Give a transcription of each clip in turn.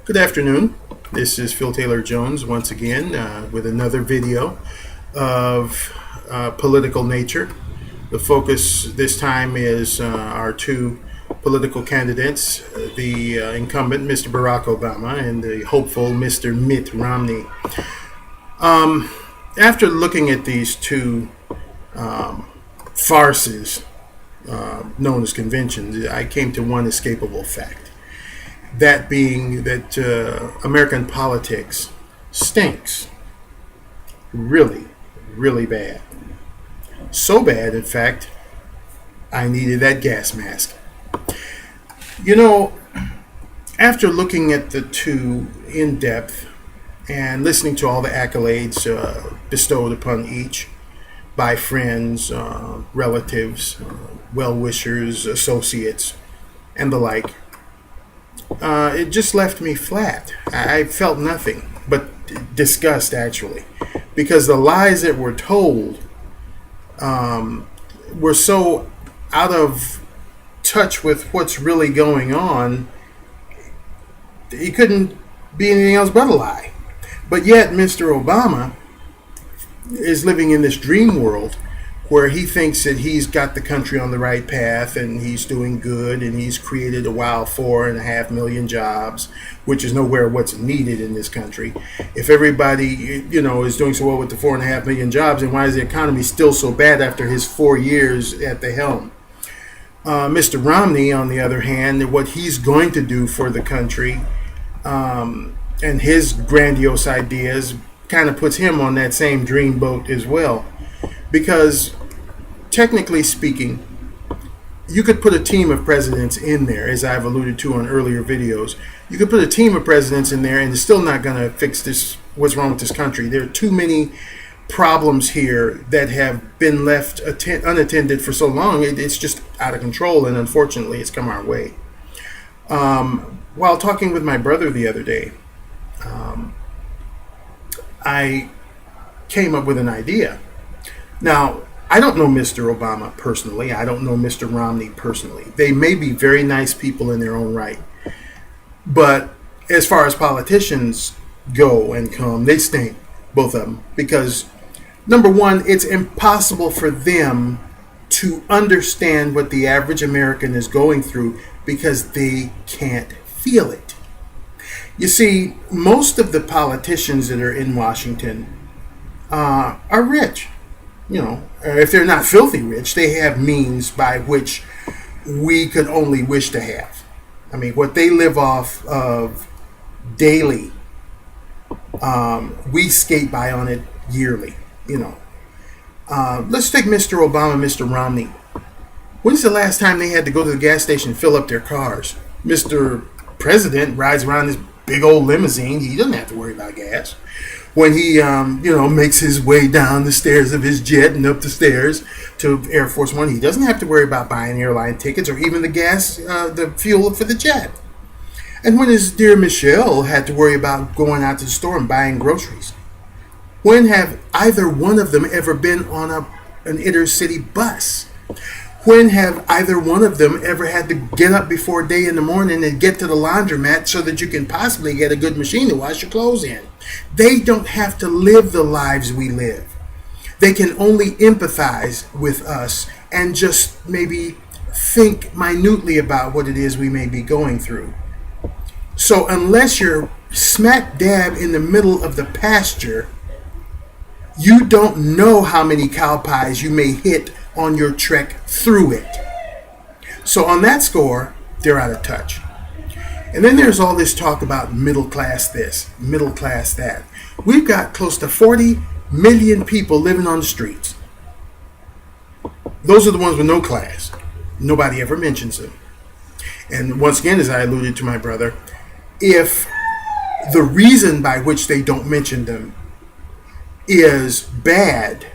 Good afternoon. This is Phil Taylor Jones once again with another video of political nature. The focus this time is our two political candidates, the incumbent Mr. Barack Obama and the hopeful Mr. Mitt Romney. After looking at these two farces known as conventions, I came to one escapable fact. That being that American politics stinks really, really bad. So bad, in fact, I needed that gas mask. You know, after looking at the two in depth and listening to all the accolades bestowed upon each by friends, relatives, well-wishers, associates, and the like, it just left me flat. I felt nothing but disgust, actually, because the lies that were told were so out of touch with what's really going on. It couldn't be anything else but a lie. But yet, Mr. Obama is living in this dream world where he thinks that he's got the country on the right path and he's doing good and he's created a wow 4.5 million jobs, which is nowhere what's needed in this country. If everybody, is doing so well with the 4.5 million jobs, then why is the economy still so bad after his 4 years at the helm? Mr. Romney, on the other hand, what he's going to do for the country and his grandiose ideas kind of puts him on that same dream boat as well. Because, technically speaking, you could put a team of presidents in there, as I've alluded to on earlier videos. You could put a team of presidents in there, and it's still not going to fix this. What's wrong with this country? There are too many problems here that have been left unattended for so long. It's just out of control, and unfortunately, it's come our way. While talking with my brother the other day, I came up with an idea. Now, I don't know Mr. Obama personally. I don't know Mr. Romney personally. They may be very nice people in their own right. But as far as politicians go and come, they stink, both of them. Because, number one, it's impossible for them to understand what the average American is going through because they can't feel it. You see, most of the politicians that are in Washington are rich. If they're not filthy rich, they have means by which we could only wish to have. I mean, what they live off of daily, we skate by on it yearly, Let's take Mr. Obama, Mr. Romney. When's the last time they had to go to the gas station and fill up their cars? Mr. President rides around this big old limousine. He doesn't have to worry about gas. When he, makes his way down the stairs of his jet and up the stairs to Air Force One, he doesn't have to worry about buying airline tickets or even the gas, the fuel for the jet. And when his dear Michelle had to worry about going out to the store and buying groceries. When have either one of them ever been on an intercity bus? When have either one of them ever had to get up before day in the morning and get to the laundromat so that you can possibly get a good machine to wash your clothes in? They don't have to live the lives we live. They can only empathize with us and just maybe think minutely about what it is we may be going through. So unless you're smack dab in the middle of the pasture, you don't know how many cow pies you may hit on your trek through it. So on that score, they're out of touch. And then there's all this talk about middle class this, middle class that. We've got close to 40 million people living on the streets. Those are the ones with no class. Nobody ever mentions them. And once again, as I alluded to my brother, if the reason by which they don't mention them is bad,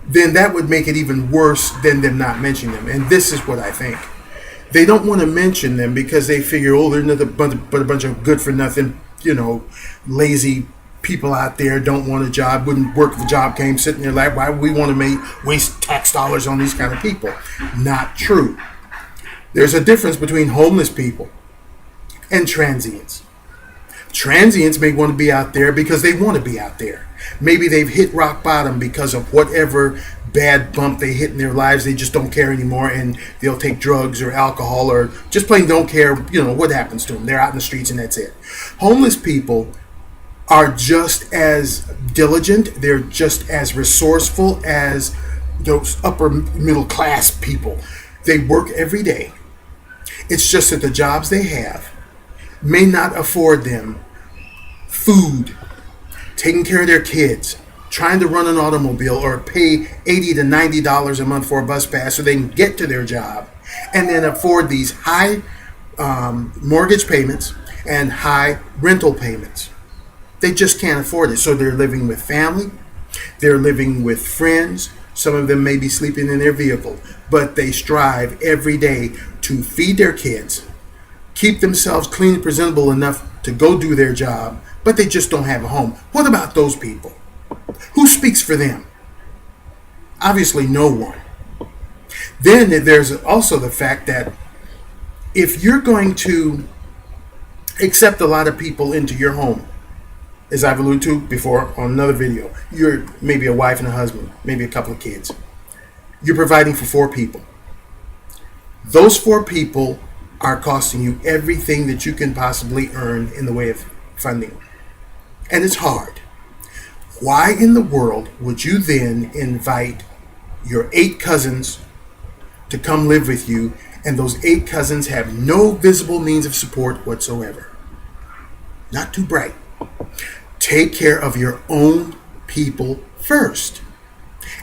then that would make it even worse than them not mentioning them. And this is what I think. They don't want to mention them because they figure, they're nothing but a bunch of good-for-nothing, lazy people out there, don't want a job, wouldn't work if the job came, sit in their lap. Why would we want to waste tax dollars on these kind of people? Not true. There's a difference between homeless people and transients. Transients may want to be out there because they want to be out there. Maybe they've hit rock bottom because of whatever bad bump they hit in their lives. They just don't care anymore, and they'll take drugs or alcohol or just plain don't care, what happens to them. They're out in the streets and that's it. Homeless people are just as diligent. They're just as resourceful as those upper middle class people. They work every day. It's just that the jobs they have may not afford them food, taking care of their kids, trying to run an automobile or pay $80 to $90 a month for a bus pass so they can get to their job, and then afford these high mortgage payments and high rental payments. They just can't afford it. So they're living with family, they're living with friends. Some of them may be sleeping in their vehicle, but they strive every day to feed their kids, keep themselves clean and presentable enough to go do their job, but they just don't have a home. What about those people? Who speaks for them? Obviously, no one. Then there's also the fact that if you're going to accept a lot of people into your home, as I've alluded to before on another video, you're maybe a wife and a husband, maybe a couple of kids. You're providing for 4 people. Those 4 people are costing you everything that you can possibly earn in the way of funding. And it's hard. Why in the world would you then invite your 8 cousins to come live with you, and those 8 cousins have no visible means of support whatsoever? Not too bright. Take care of your own people first.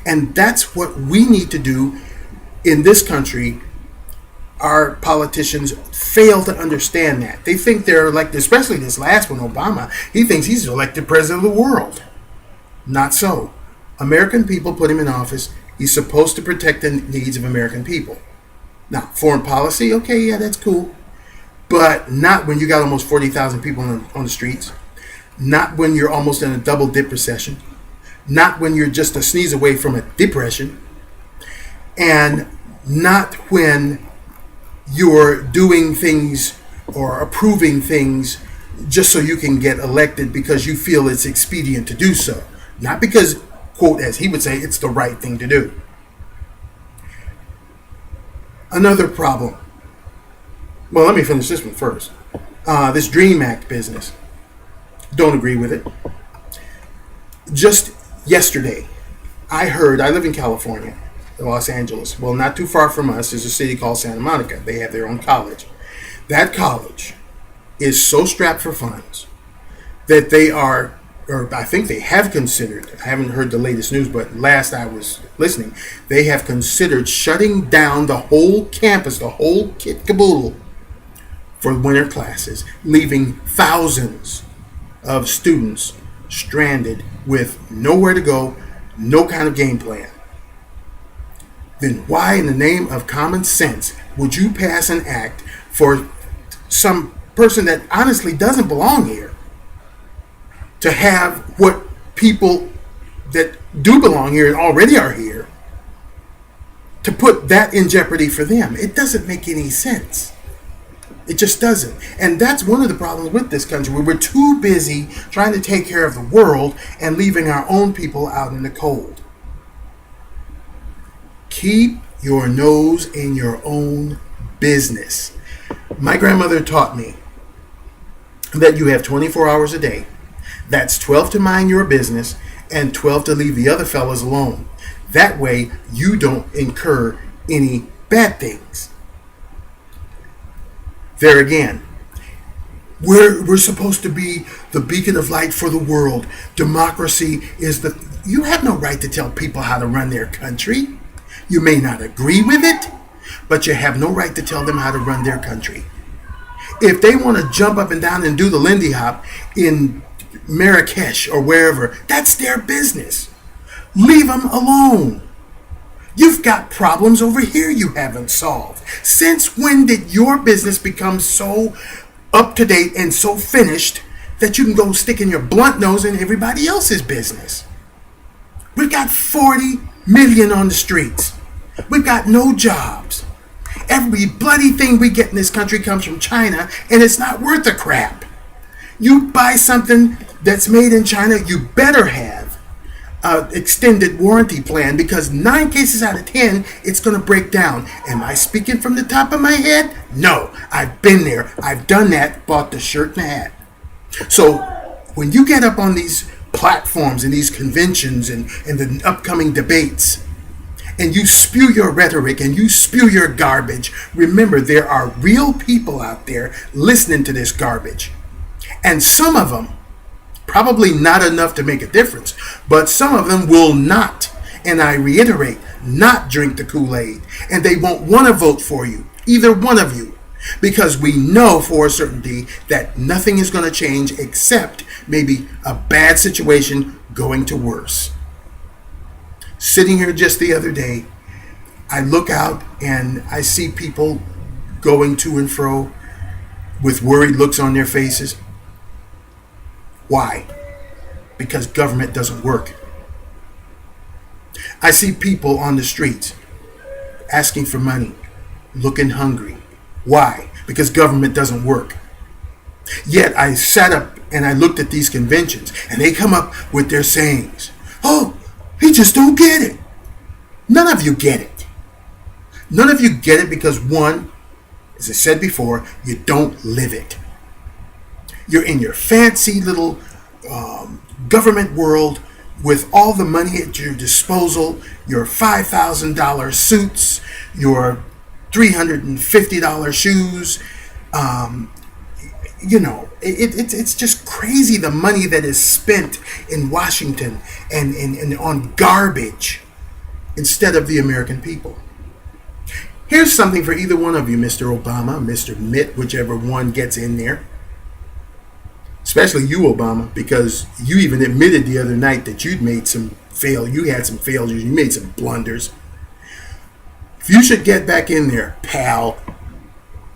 And that's what we need to do in this country. Our politicians fail to understand that. They think they're elected, especially this last one, Obama. He thinks he's elected president of the world. Not so. American people put him in office. He's supposed to protect the needs of American people. Now, foreign policy, okay, yeah, that's cool. But not when you got almost 40,000 people on the streets. Not when you're almost in a double dip recession. Not when you're just a sneeze away from a depression. And not when you're doing things or approving things just so you can get elected because you feel it's expedient to do so. Not because, quote, as he would say, it's the right thing to do. Another problem. Well, let me finish this one first. This DREAM Act business. Don't agree with it. Just yesterday, I live in California, Los Angeles. Well, not too far from us is a city called Santa Monica. They have their own college. That college is so strapped for funds that they are, or I think they have considered, I haven't heard the latest news, but last I was listening, they have considered shutting down the whole campus, the whole kit caboodle for winter classes, leaving thousands of students stranded with nowhere to go, no kind of game plan. Then why in the name of common sense would you pass an act for some person that honestly doesn't belong here to have what people that do belong here and already are here, to put that in jeopardy for them? It doesn't make any sense. It just doesn't. And that's one of the problems with this country, where we're too busy trying to take care of the world and leaving our own people out in the cold. Keep your nose in your own business. My grandmother taught me that you have 24 hours a day. That's 12 to mind your business and 12 to leave the other fellas alone. That way you don't incur any bad things. There again, we're supposed to be the beacon of light for the world. Democracy is you have no right to tell people how to run their country. You may not agree with it, but you have no right to tell them how to run their country. If they want to jump up and down and do the Lindy Hop in Marrakesh or wherever, that's their business. Leave them alone. You've got problems over here you haven't solved. Since when did your business become so up to date and so finished that you can go sticking your blunt nose in everybody else's business? We've got 40 million on the streets. We've got no jobs. Every bloody thing we get in this country comes from China, and it's not worth a crap. You buy something that's made in China, you better have an extended warranty plan, because 9 cases out of 10, it's going to break down. Am I speaking from the top of my head? No, I've been there. I've done that, bought the shirt and the hat. So when you get up on these platforms and these conventions and the upcoming debates, and you spew your rhetoric and you spew your garbage, remember there are real people out there listening to this garbage. And some of them, probably not enough to make a difference, but some of them will not, and I reiterate, not drink the Kool-Aid. And they won't want to vote for you, either one of you, because we know for a certainty that nothing is going to change except maybe a bad situation going to worse. Sitting here just the other day, I look out and I see people going to and fro with worried looks on their faces. Why? Because government doesn't work. I see people on the streets asking for money, looking hungry. Why? Because government doesn't work. Yet I sat up and I looked at these conventions, and they come up with their sayings. Oh, he just don't get it. None of you get it. None of you get it because, one, as I said before, you don't live it. You're in your fancy little government world with all the money at your disposal, your $5,000 suits, your $350 shoes. It's just crazy the money that is spent in Washington and on garbage instead of the American people. Here's something for either one of you, Mr. Obama, Mr. Mitt, whichever one gets in there. Especially you, Obama, because you even admitted the other night that you had some failures, you made some blunders. If you should get back in there, pal,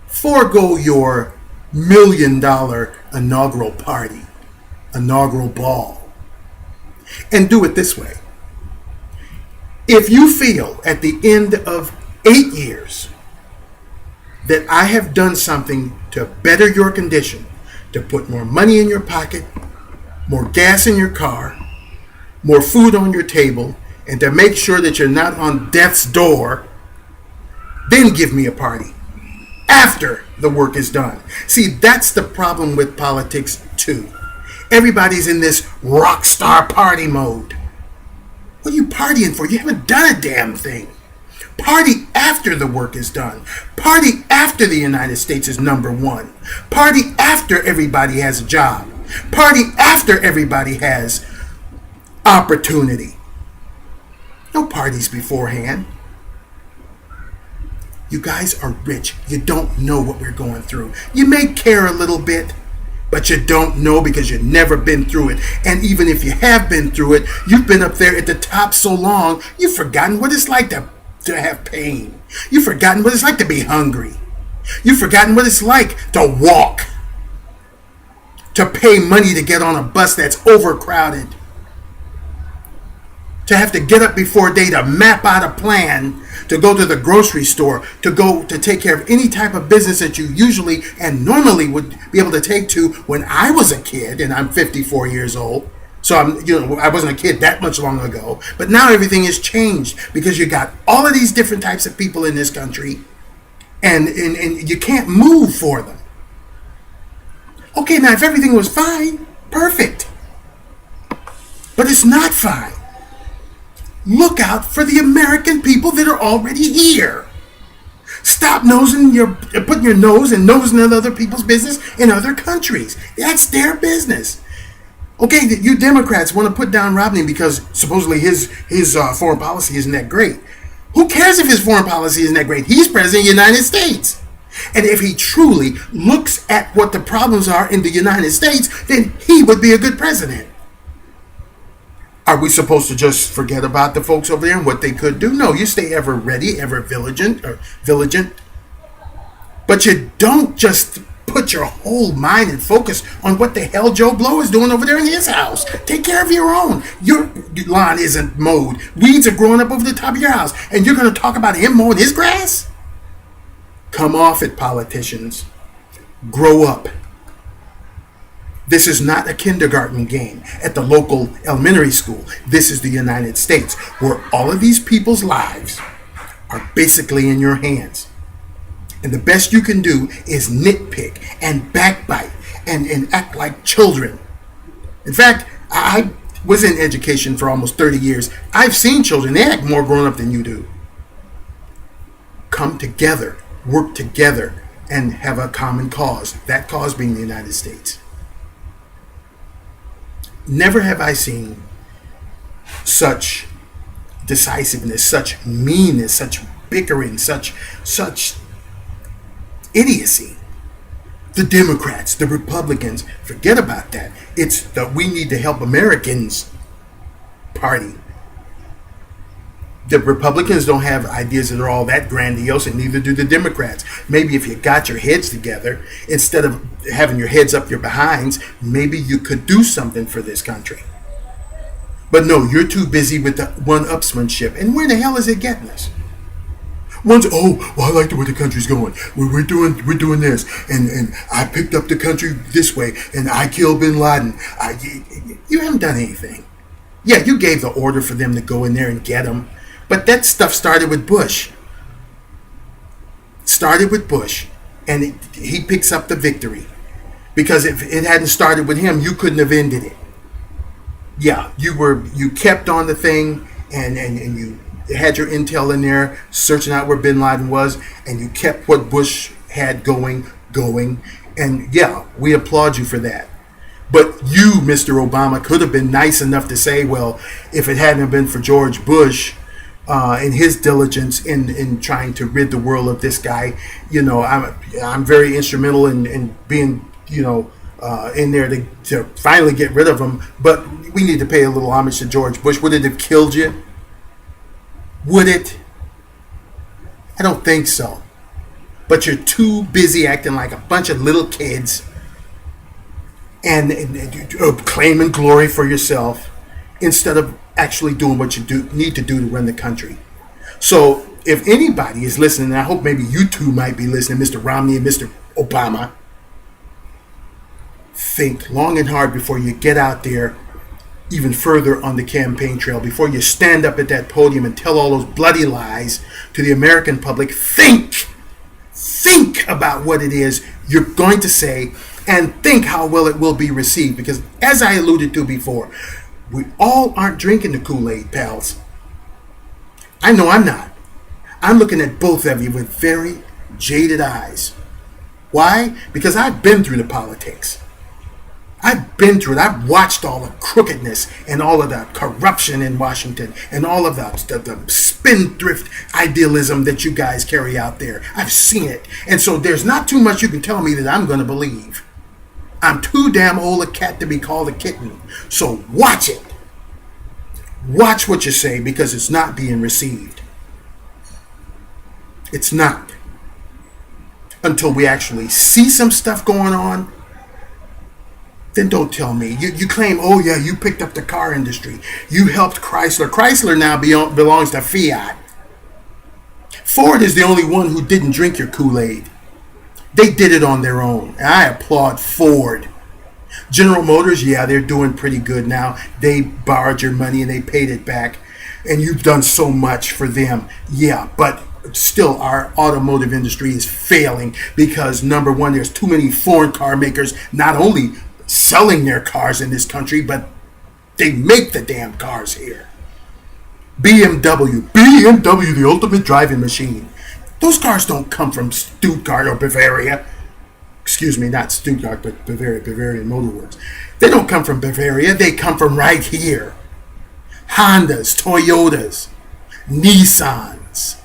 forego your $1 million inaugural party, inaugural ball, and do it this way. If you feel at the end of 8 years that I have done something to better your condition, to put more money in your pocket, more gas in your car, more food on your table, and to make sure that you're not on death's door, then give me a party after the work is done. See, that's the problem with politics too. Everybody's in this rock star party mode. What are you partying for? You haven't done a damn thing. Party after the work is done. Party after the United States is number one. Party after everybody has a job. Party after everybody has opportunity. No parties beforehand. You guys are rich. You don't know what we're going through. You may care a little bit, but you don't know because you've never been through it. And even if you have been through it, you've been up there at the top so long, you've forgotten what it's like to have pain. You've forgotten what it's like to be hungry. You've forgotten what it's like to walk, to pay money to get on a bus that's overcrowded, to have to get up before day to map out a plan to go to the grocery store, to go to take care of any type of business that you usually and normally would be able to take to when I was a kid, and I'm 54 years old. So I wasn't a kid that much long ago, but now everything has changed because you got all of these different types of people in this country, and you can't move for them. Okay, now if everything was fine, perfect. But it's not fine. Look out for the American people that are already here. Stop putting your nose and nosing in other people's business in other countries. That's their business. Okay, you Democrats want to put down Romney because supposedly his foreign policy isn't that great. Who cares if his foreign policy isn't that great? He's president of the United States. And if he truly looks at what the problems are in the United States, then he would be a good president. Are we supposed to just forget about the folks over there and what they could do? No, you stay ever ready, ever vigilant. But you don't just put your whole mind and focus on what the hell Joe Blow is doing over there in his house. Take care of your own. Your lawn isn't mowed. Weeds are growing up over the top of your house. And you're going to talk about him mowing his grass? Come off it, politicians. Grow up. This is not a kindergarten game at the local elementary school. This is the United States, where all of these people's lives are basically in your hands. And the best you can do is nitpick and backbite and act like children. In fact, I was in education for almost 30 years. I've seen children. They act more grown up than you do. Come together, work together, and have a common cause. That cause being the United States. Never have I seen such decisiveness, such meanness, such bickering, such idiocy. The Democrats, the Republicans, forget about that. It's the we need to help Americans party. The Republicans don't have ideas that are all that grandiose, and neither do the Democrats. Maybe if you got your heads together, instead of having your heads up your behinds, maybe you could do something for this country. But no, you're too busy with the one-upsmanship. And where the hell is it getting us? One's, oh, well, I like the way the country's going. We're doing this, and I picked up the country this way, and I killed bin Laden. You haven't done anything. Yeah, you gave the order for them to go in there and get him, but that stuff started with Bush. And he picks up the victory, because if it hadn't started with him, you couldn't have ended it. Yeah, you kept on the thing, and you had your intel in there, searching out where bin Laden was, and you kept what Bush had going, and yeah, we applaud you for that. But you, Mr. Obama, could have been nice enough to say, well, if it hadn't been for George Bush and his diligence in trying to rid the world of this guy, I'm very instrumental in being, in there to finally get rid of him. But we need to pay a little homage to George Bush. Would it have killed you? Would it? I don't think so. But you're too busy acting like a bunch of little kids and claiming glory for yourself instead of actually doing what you need to do to run the country. So if anybody is listening, and I hope maybe you two might be listening, Mr. Romney and Mr. Obama, think long and hard before you get out there even further on the campaign trail, before you stand up at that podium and tell all those bloody lies to the American public. Think about what it is you're going to say, and think how well it will be received, because as I alluded to before, we all aren't drinking the Kool-Aid, pals. I know I'm not. I'm looking at both of you with very jaded eyes. Why? Because I've been through the politics. I've been through it. I've watched all the crookedness and all of the corruption in Washington and all of the spendthrift idealism that you guys carry out there. I've seen it. And so there's not too much you can tell me that I'm going to believe. I'm too damn old a cat to be called a kitten. So watch it. Watch what you say, because it's not being received. It's not. Until we actually see some stuff going on, then don't tell me. You claim, oh yeah, you picked up the car industry. You helped Chrysler. Chrysler now belongs to Fiat. Ford is the only one who didn't drink your Kool-Aid. They did it on their own. And I applaud Ford. General Motors, yeah, they're doing pretty good now. They borrowed your money and they paid it back. And you've done so much for them. Yeah, but still our automotive industry is failing because, number one, there's too many foreign car makers not only selling their cars in this country, but they make the damn cars here. BMW, the ultimate driving machine. Those cars don't come from Stuttgart or Bavaria. Excuse me, not Stuttgart, but Bavarian Motor Works. They don't come from Bavaria. They come from right here. Hondas, Toyotas, Nissans.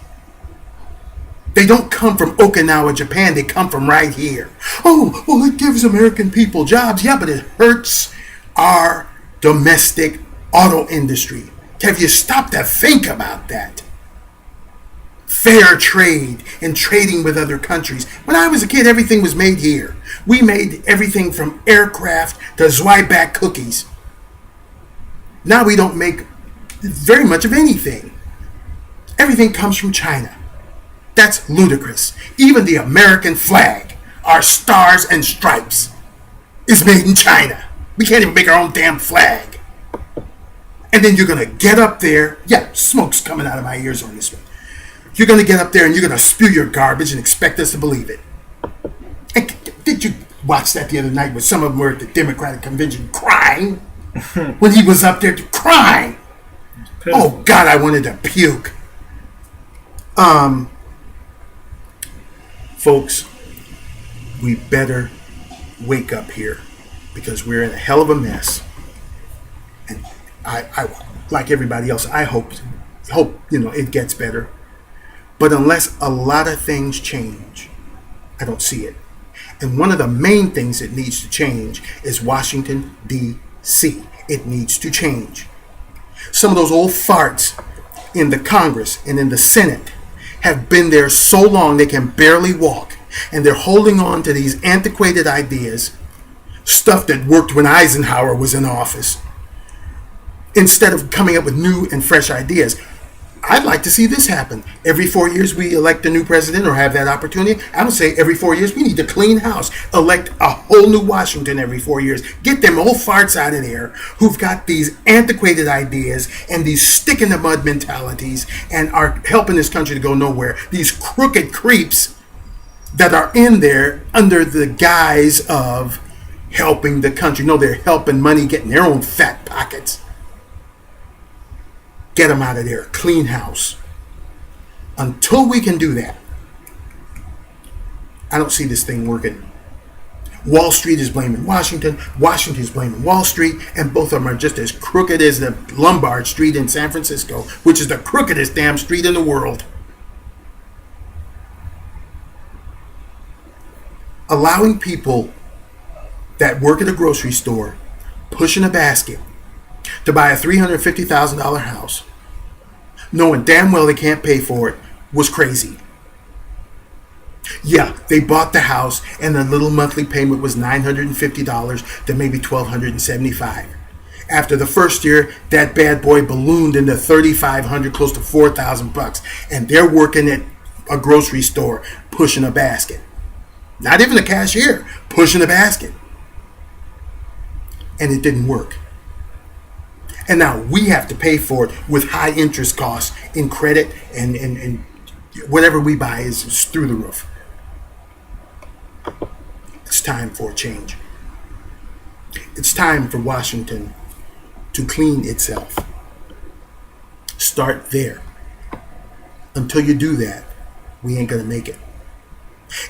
They don't come from Okinawa, Japan. They come from right here. Oh, well, it gives American people jobs. Yeah, but it hurts our domestic auto industry. Have you stopped to think about that? Fair trade and trading with other countries. When I was a kid, everything was made here. We made everything from aircraft to Zwieback cookies. Now we don't make very much of anything. Everything comes from China. That's ludicrous. Even the American flag, our stars and stripes, is made in China. We can't even make our own damn flag. And then you're going to get up there. Yeah, smoke's coming out of my ears on this one. You're going to get up there and you're going to spew your garbage and expect us to believe it. And did you watch that the other night when some of them were at the Democratic convention crying? When he was up there crying. Oh, God, I wanted to puke. Folks, we better wake up here because we're in a hell of a mess. And I like everybody else, I hope it gets better. But unless a lot of things change, I don't see it. And one of the main things that needs to change is Washington, D.C. It needs to change. Some of those old farts in the Congress and in the Senate have been there so long they can barely walk. And they're holding on to these antiquated ideas, stuff that worked when Eisenhower was in office, instead of coming up with new and fresh ideas. I'd like to see this happen. Every 4 years we elect a new president or have that opportunity. I would say every 4 years we need to clean house. Elect a whole new Washington every 4 years. Get them old farts out of there who've got these antiquated ideas and these stick-in-the-mud mentalities and are helping this country to go nowhere. These crooked creeps that are in there under the guise of helping the country. No, they're helping money, getting their own fat pockets. Get them out of there. Clean house. Until we can do that, I don't see this thing working. Wall Street is blaming Washington. Washington is blaming Wall Street. And both of them are just as crooked as the Lombard Street in San Francisco, which is the crookedest damn street in the world. Allowing people that work at a grocery store, pushing a basket, to buy a $350,000 house, knowing damn well they can't pay for it, was crazy. Yeah, they bought the house and the little monthly payment was $950 to maybe $1,275. After the first year, that bad boy ballooned into $3,500, close to $4,000, and they're working at a grocery store pushing a basket. Not even a cashier, pushing a basket. And it didn't work. And now we have to pay for it with high interest costs in credit, and whatever we buy is through the roof. It's time for a change. It's time for Washington to clean itself. Start there. Until you do that, we ain't going to make it.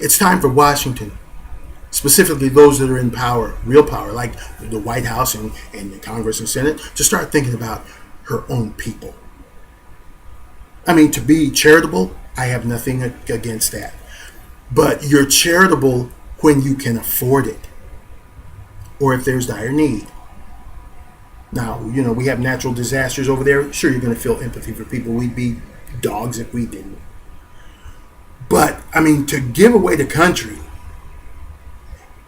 It's time for Washington, specifically those that are in power, real power, like the White House and the Congress and Senate, to start thinking about her own people. I mean, to be charitable, I have nothing against that. But you're charitable when you can afford it, or if there's dire need. Now, we have natural disasters over there. Sure, you're going to feel empathy for people. We'd be dogs if we didn't. But, I mean, to give away the country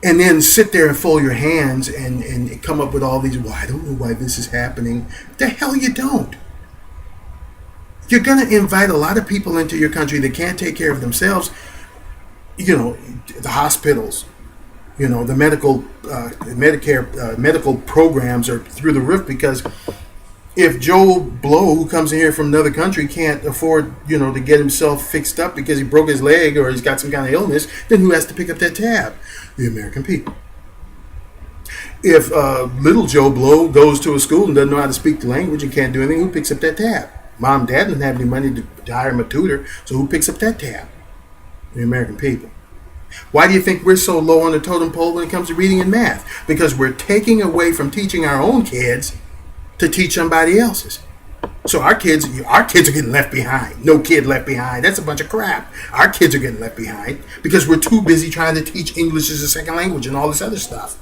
and then sit there and fold your hands and come up with all these, well, I don't know why this is happening. The hell you don't. You're going to invite a lot of people into your country that can't take care of themselves. The hospitals, the Medicare medical programs are through the roof because if Joe Blow, who comes in here from another country, can't afford, to get himself fixed up because he broke his leg or he's got some kind of illness, then who has to pick up that tab? The American people. If little Joe Blow goes to a school and doesn't know how to speak the language and can't do anything, who picks up that tab? Mom and Dad doesn't have any money to hire him a tutor, so who picks up that tab? The American people. Why do you think we're so low on the totem pole when it comes to reading and math? Because we're taking away from teaching our own kids to teach somebody else's. So our kids are getting left behind. No kid left behind. That's a bunch of crap. Our kids are getting left behind because we're too busy trying to teach English as a second language and all this other stuff.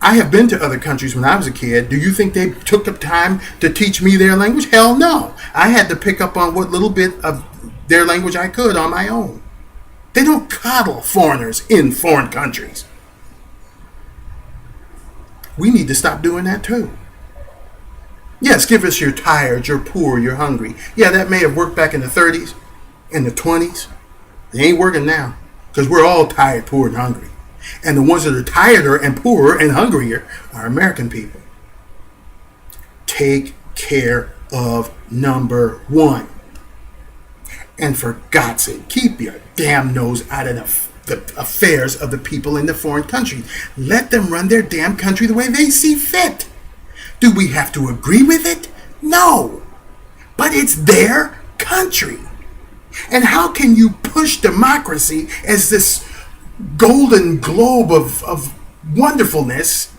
I have been to other countries when I was a kid. Do you think they took the time to teach me their language? Hell no. I had to pick up on what little bit of their language I could on my own. They don't coddle foreigners in foreign countries. We need to stop doing that too. Yes, give us you're tired, you're poor, you're hungry. Yeah, that may have worked back in the 30s, in the 20s, It ain't working now because we're all tired, poor, and hungry. And the ones that are tireder and poorer and hungrier are American people. Take care of number one. And for God's sake, keep your damn nose out of the affairs of the people in the foreign countries. Let them run their damn country the way they see fit. Do we have to agree with it? No. But it's their country. And how can you push democracy as this golden globe of wonderfulness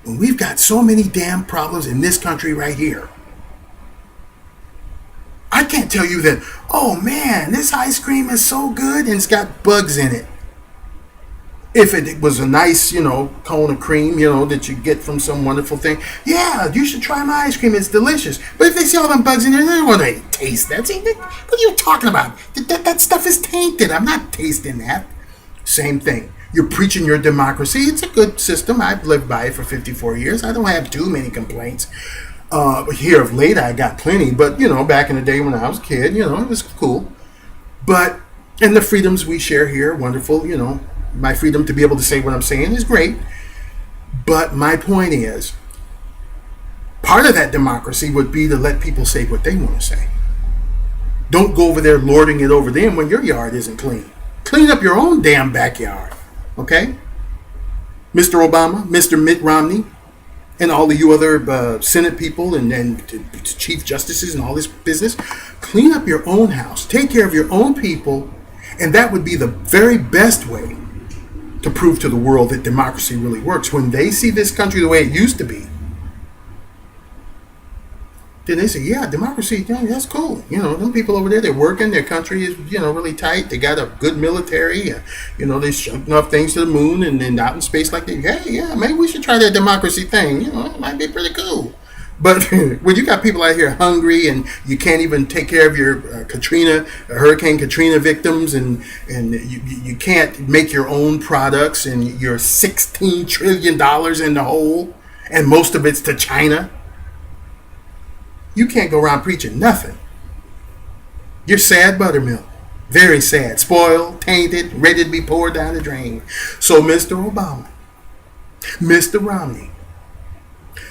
when we've got so many damn problems in this country right here? I can't tell you that, oh man, this ice cream is so good and it's got bugs in it. If it was a nice, cone of cream, that you get from some wonderful thing, yeah, you should try my ice cream. It's delicious. But if they see all them bugs in there, they don't want to taste that. See, what are you talking about? That stuff is tainted. I'm not tasting that. Same thing. You're preaching your democracy. It's a good system. I've lived by it for 54 years. I don't have too many complaints. Here of late, I got plenty. But, back in the day when I was a kid, it was cool. But, and the freedoms we share here, wonderful, my freedom to be able to say what I'm saying is great. But my point is, part of that democracy would be to let people say what they want to say. Don't go over there lording it over them when your yard isn't clean. Clean up your own damn backyard. Okay? Mr. Obama, Mr. Mitt Romney, and all of you other Senate people and Chief Justices and all this business, clean up your own house. Take care of your own people. And that would be the very best way to prove to the world that democracy really works. When they see this country the way it used to be, then they say, yeah, democracy, that's cool. Them people over there, they're working, their country is, really tight. They got a good military. They shooting off things to the moon and then out in space like that. Hey, yeah, maybe we should try that democracy thing. It might be pretty cool. But when you got people out here hungry and you can't even take care of your Hurricane Katrina victims, and you can't make your own products, and you're $16 trillion in the hole, and most of it's to China, you can't go around preaching nothing. You're sad buttermilk. Very sad. Spoiled, tainted, ready to be poured down the drain. So Mr. Obama, Mr. Romney,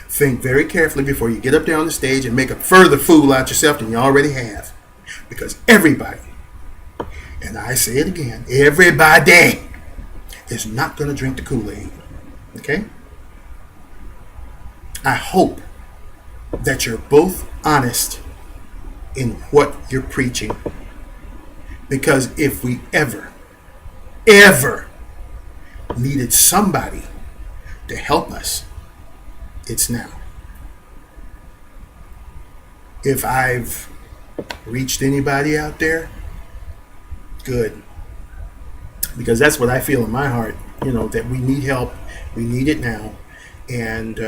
think very carefully before you get up there on the stage and make a further fool out yourself than you already have. Because everybody, and I say it again, everybody is not going to drink the Kool-Aid. Okay? I hope that you're both honest in what you're preaching. Because if we ever needed somebody to help us, it's now. If I've reached anybody out there, good. Because that's what I feel in my heart, that we need help. We need it now. And,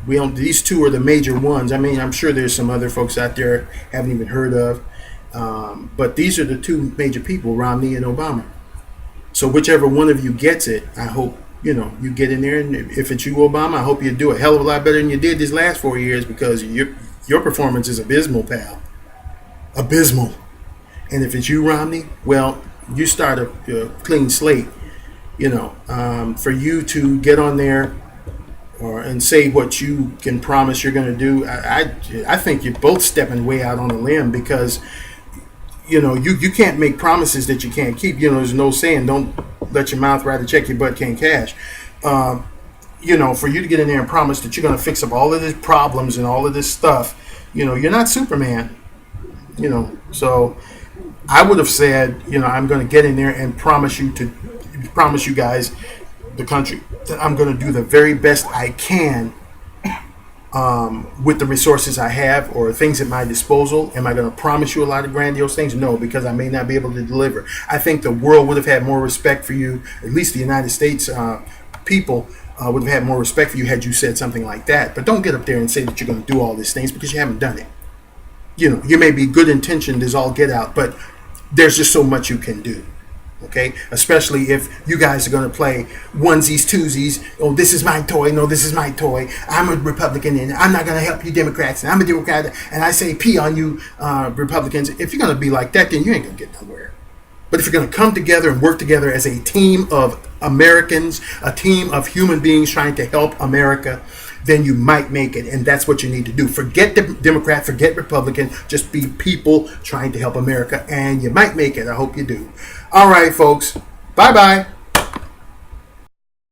we don't, these two are the major ones. I mean, I'm sure there's some other folks out there haven't even heard of. But these are the two major people, Romney and Obama. So whichever one of you gets it, I hope, you get in there. And if it's you, Obama, I hope you do a hell of a lot better than you did these last 4 years, because your performance is abysmal, pal. Abysmal. And if it's you, Romney, well, you start a clean slate. For you to get on there and say what you can promise you're going to do, I think you're both stepping way out on a limb, because you can't make promises that you can't keep. There's no saying, don't let your mouth write a check your butt can't cash. For you to get in there and promise that you're going to fix up all of these problems and all of this stuff, you're not Superman. So I would have said, I'm going to get in there and promise you guys, the country, that I'm going to do the very best I can with the resources I have or things at my disposal. Am I going to promise you a lot of grandiose things? No, because I may not be able to deliver. I think the world would have had more respect for you, at least the United States people would have had more respect for you had you said something like that. But don't get up there and say that you're going to do all these things, because you haven't done it. You may be good intentioned as all get out, but there's just so much you can do. Okay, especially if you guys are going to play onesies, twosies. Oh, this is my toy. No, this is my toy. I'm a Republican, and I'm not going to help you Democrats. And I'm a Democrat, and I say pee on you Republicans. If you're going to be like that, then you ain't going to get nowhere. But if you're going to come together and work together as a team of Americans, a team of human beings trying to help America, then you might make it. And that's what you need to do. Forget the Democrat, forget Republican. Just be people trying to help America. And you might make it. I hope you do. All right, folks. Bye-bye.